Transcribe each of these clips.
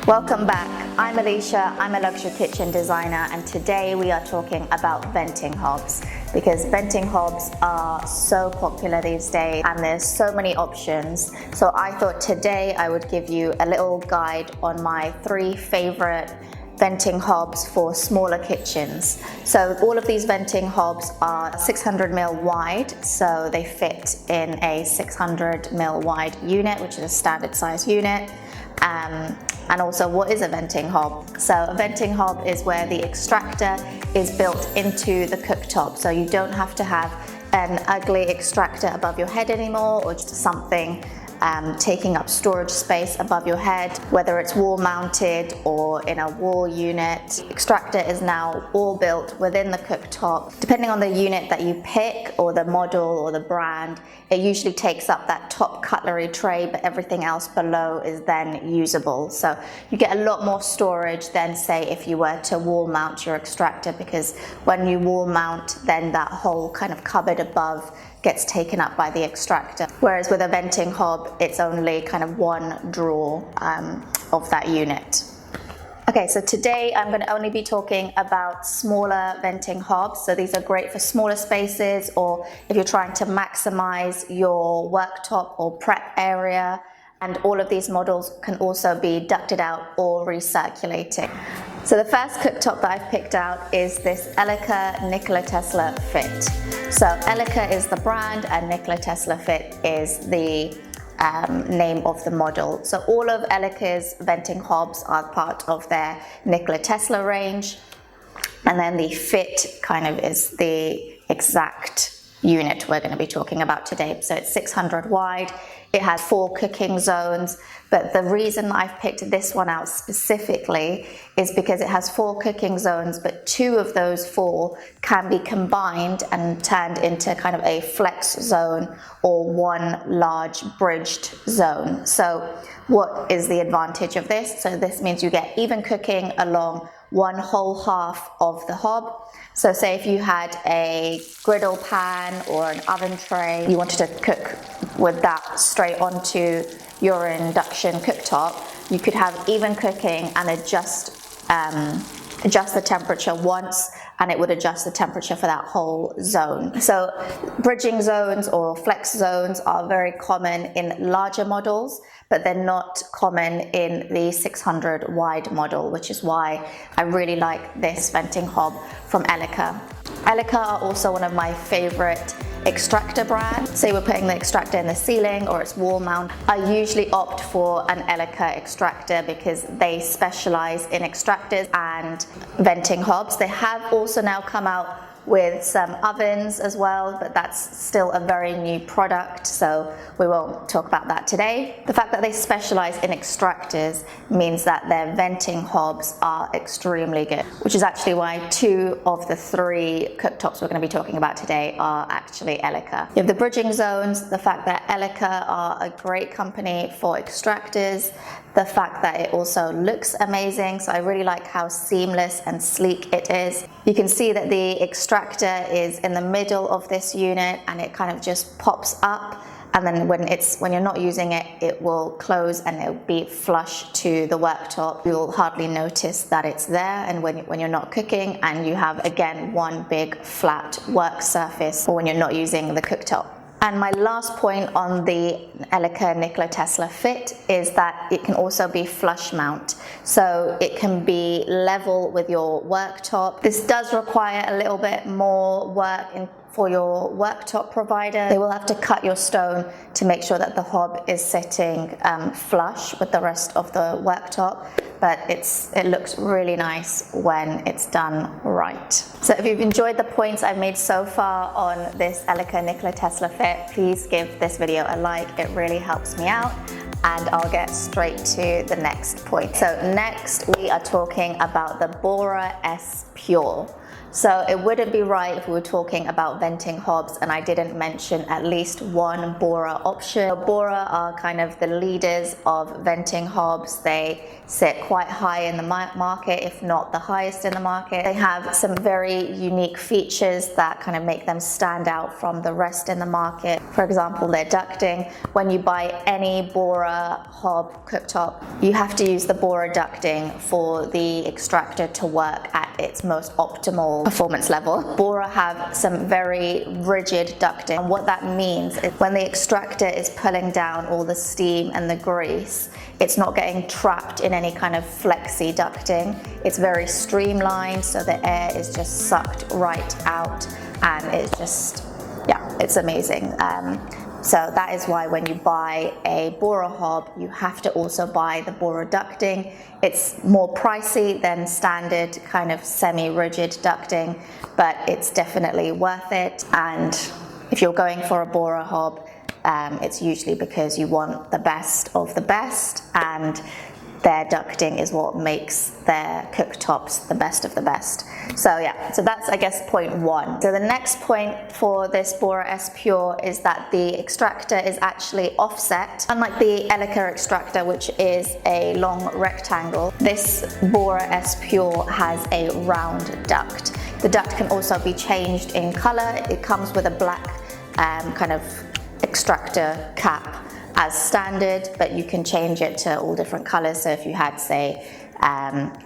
Welcome back. I'm Alicia, I'm a luxury kitchen designer, and today we are talking about venting hobs because venting hobs are so popular these days and there's so many options. So I thought today I would give you a little guide on my 3 favorite venting hobs for smaller kitchens. So all of these venting hobs are 600mm wide, so they fit in a 600mm wide unit, which is a standard size unit. And also, what is a venting hob? So a venting hob is where the extractor is built into the cooktop, so you don't have to have an ugly extractor above your head anymore, or just something taking up storage space above your head, whether it's wall mounted or in a wall unit. Extractor is now all built within the cooktop. Depending on the unit that you pick or the model or the brand, it usually takes up that top cutlery tray, but everything else below is then usable. So you get a lot more storage than, say, if you were to wall mount your extractor, because when you wall mount, then that whole kind of cupboard above gets taken up by the extractor. Whereas with a venting hob, it's only kind of one drawer of that unit. Okay, so today I'm going to only be talking about smaller venting hobs. So these are great for smaller spaces, or if you're trying to maximize your worktop or prep area. And all of these models can also be ducted out or recirculating. So the first cooktop that I've picked out is this Elica Nikola Tesla Fit. So Elica is the brand and Nikola Tesla Fit is the name of the model. So all of Elica's venting hobs are part of their Nikola Tesla range, and then the Fit kind of is the exact unit we're going to be talking about today. So it's 600 wide, it has 4 cooking zones, but the reason I've picked this one out specifically is because it has 4 cooking zones, but 2 of those 4 can be combined and turned into kind of a flex zone or one large bridged zone. So what is the advantage of this? So this means you get even cooking along one whole half of the hob. So say if you had a griddle pan or an oven tray, you wanted to cook with that straight onto your induction cooktop, you could have even cooking and adjust the temperature once, and it would adjust the temperature for that whole zone. So bridging zones or flex zones are very common in larger models, but they're not common in the 600 wide model, which is why I really like this venting hob from Elica. Elica are also one of my favorite extractor brands. Say we're putting the extractor in the ceiling or it's wall mount, I usually opt for an Elica extractor because they specialize in extractors and venting hobs. They have also now come out with some ovens as well, but that's still a very new product, so we won't talk about that today. The fact that they specialize in extractors means that their venting hobs are extremely good, which is actually why 2 of the 3 cooktops we're going to be talking about today are actually Elica. You have the bridging zones, the fact that Elica are a great company for extractors, the fact that it also looks amazing, so I really like how seamless and sleek it is. You can see that the extractor is in the middle of this unit and it kind of just pops up, and then when you're not using it, it will close and it'll be flush to the worktop. You'll hardly notice that it's there, and when you're not cooking, and you have again one big flat work surface, or when you're not using the cooktop. And my last point on the Elica Nikola Tesla Fit is that it can also be flush mount. So it can be level with your worktop. This does require a little bit more work for your worktop provider. They will have to cut your stone to make sure that the hob is sitting flush with the rest of the worktop, but it looks really nice when it's done right. So if you've enjoyed the points I've made so far on this Elica Nikola Tesla Fit, please give this video a like, it really helps me out. And I'll get straight to the next point. So next we are talking about the Bora S Pure. So it wouldn't be right if we were talking about venting hobs and I didn't mention at least one Bora option. Bora are kind of the leaders of venting hobs. They sit quite high in the market, if not the highest in the market. They have some very unique features that kind of make them stand out from the rest in the market. For example, their ducting. When you buy any Bora hob cooktop, you have to use the Bora ducting for the extractor to work at its most optimal performance level. Bora have some very rigid ducting, and what that means is when the extractor is pulling down all the steam and the grease, it's not getting trapped in any kind of flexy ducting. It's very streamlined, so the air is just sucked right out, and it's just, yeah, it's amazing. So that is why when you buy a Bora hob, you have to also buy the Bora ducting. It's more pricey than standard kind of semi-rigid ducting, but it's definitely worth it. And if you're going for a Bora hob, it's usually because you want the best of the best, and their ducting is what makes their cooktops the best of the best. So yeah, so that's, I guess, point one. So the next point for this Bora S Pure is that the extractor is actually offset. Unlike the Elica extractor, which is a long rectangle, this Bora S Pure has a round duct. The duct can also be changed in color. It comes with a black kind of extractor cap as standard, but you can change it to all different colors. So if you had, say,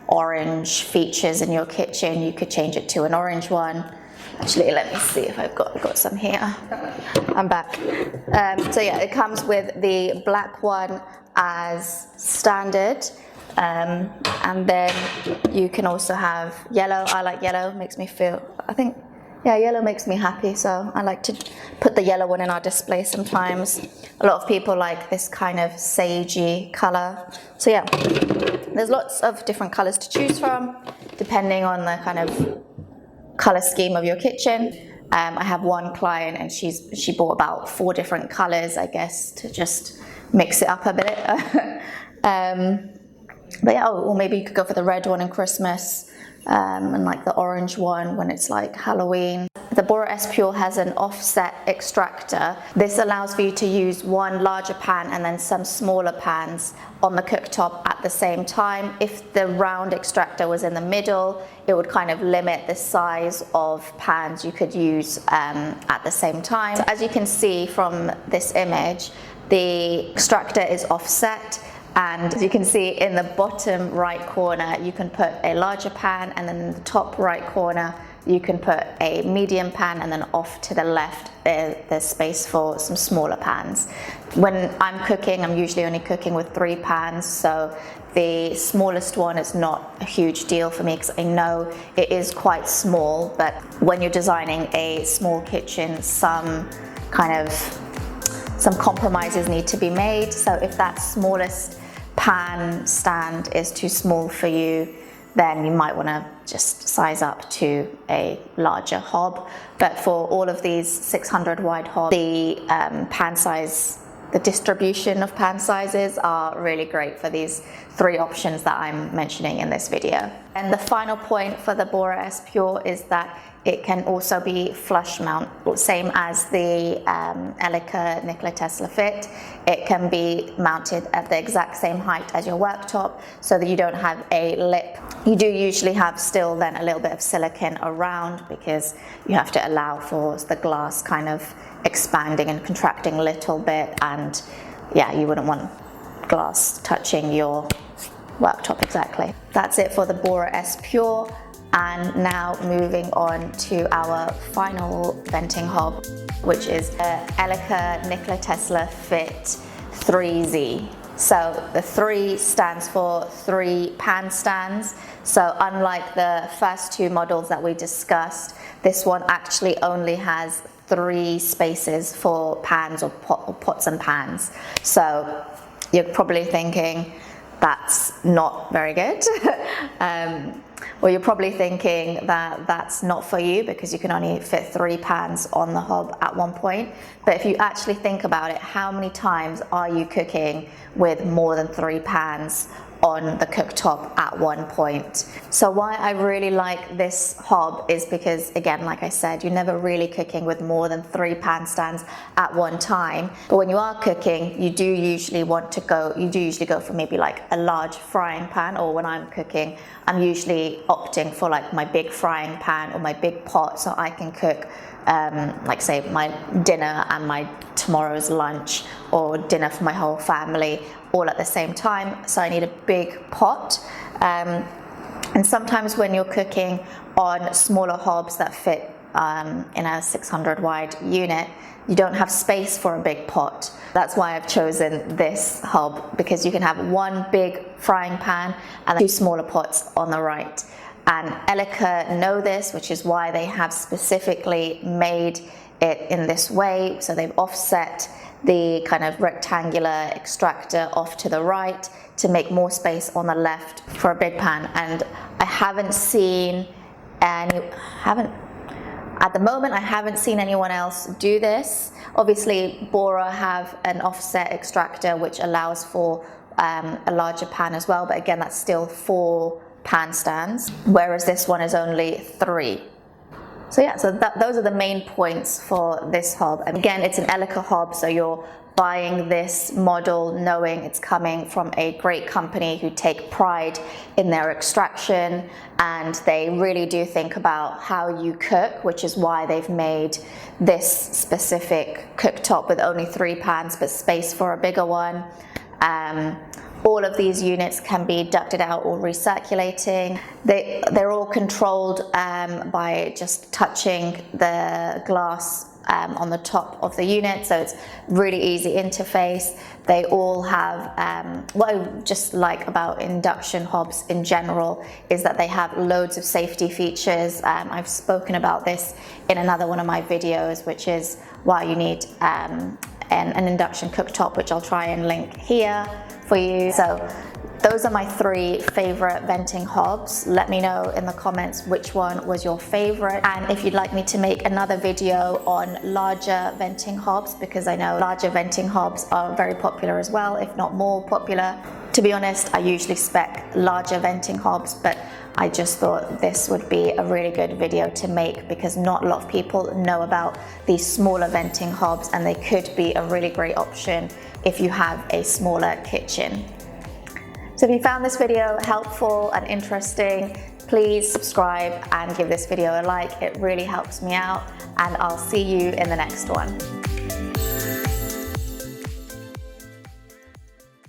orange features in your kitchen, you could change it to an orange one. Actually, let me see if I've got some here. I'm back. So yeah, it comes with the black one as standard, and then you can also have yellow. I like yellow, makes me feel, yeah, yellow makes me happy, so I like to put the yellow one in our display sometimes. A lot of people like this kind of sagey color. So yeah, there's lots of different colors to choose from, depending on the kind of color scheme of your kitchen. I have one client and she bought about 4 different colors, I guess, to just mix it up a bit. But yeah, or maybe you could go for the red one in Christmas. And like the orange one when it's like Halloween. The Bora S Pure has an offset extractor. This allows for you to use one larger pan and then some smaller pans on the cooktop at the same time. If the round extractor was in the middle, it would kind of limit the size of pans you could use at the same time. So as you can see from this image, the extractor is offset. And as you can see in the bottom right corner, you can put a larger pan, and then in the top right corner, you can put a medium pan, and then off to the left, there's space for some smaller pans. When I'm cooking, I'm usually only cooking with 3 pans, so the smallest one is not a huge deal for me because I know it is quite small, but when you're designing a small kitchen, some compromises need to be made. So if that smallest pan stand is too small for you, then you might want to just size up to a larger hob. But for all of these 600 wide hobs, the pan size, the distribution of pan sizes are really great for these 3 options that I'm mentioning in this video. And the final point for the Bora S Pure is that it can also be flush mount, same as the Elica Nikola Tesla Fit. It can be mounted at the exact same height as your worktop so that you don't have a lip. You do usually have still then a little bit of silicone around because you have to allow for the glass kind of expanding and contracting a little bit, and yeah, you wouldn't want glass touching your worktop exactly. That's it for the Bora S Pure. And now moving on to our final venting hob, which is the Elica Nikola Tesla Fit 3Z. So the 3 stands for 3 pan stands. So unlike the first 2 models that we discussed, this one actually only has 3 spaces for pans or pots and pans. So you're probably thinking that's not very good. Or you're probably thinking that that's not for you because you can only fit 3 pans on the hob at one point. But if you actually think about it, how many times are you cooking with more than 3 pans on the cooktop at one point. So why I really like this hob is because, again, like I said, you're never really cooking with more than 3 pan stands at one time. But when you are cooking, you do usually go for maybe like a large frying pan, or when I'm cooking, I'm usually opting for like my big frying pan or my big pot, so I can cook like say my dinner and my tomorrow's lunch, or dinner for my whole family, all at the same time. So I need a big pot. And sometimes when you're cooking on smaller hobs that fit in a 600 wide unit, you don't have space for a big pot. That's why I've chosen this hob, because you can have one big frying pan and 2 smaller pots on the right. And Elica know this, which is why they have specifically made it in this way. So they've offset the kind of rectangular extractor off to the right to make more space on the left for a big pan. And I haven't seen at the moment, I haven't seen anyone else do this. Obviously, Bora have an offset extractor which allows for a larger pan as well, but again, that's still 4 pan stands, whereas this one is only 3. So yeah, so those are the main points for this hob. And again, it's an Elica hob, so you're buying this model knowing it's coming from a great company who take pride in their extraction, and they really do think about how you cook, which is why they've made this specific cooktop with only 3 pans but space for a bigger one. All of these units can be ducted out or recirculating. They're all controlled by just touching the glass on the top of the unit, so it's really easy interface. They all have, what I just like about induction hobs in general is that they have loads of safety features. I've spoken about this in another one of my videos, which is why you need an induction cooktop, which I'll try and link here for you. So those are my 3 favorite venting hobs. Let me know in the comments which one was your favorite, and if you'd like me to make another video on larger venting hobs, because I know larger venting hobs are very popular as well, if not more popular. To be honest, I usually spec larger venting hobs, but I just thought this would be a really good video to make, because not a lot of people know about these smaller venting hobs, and they could be a really great option if you have a smaller kitchen. So if you found this video helpful and interesting, please subscribe and give this video a like. It really helps me out, and I'll see you in the next one.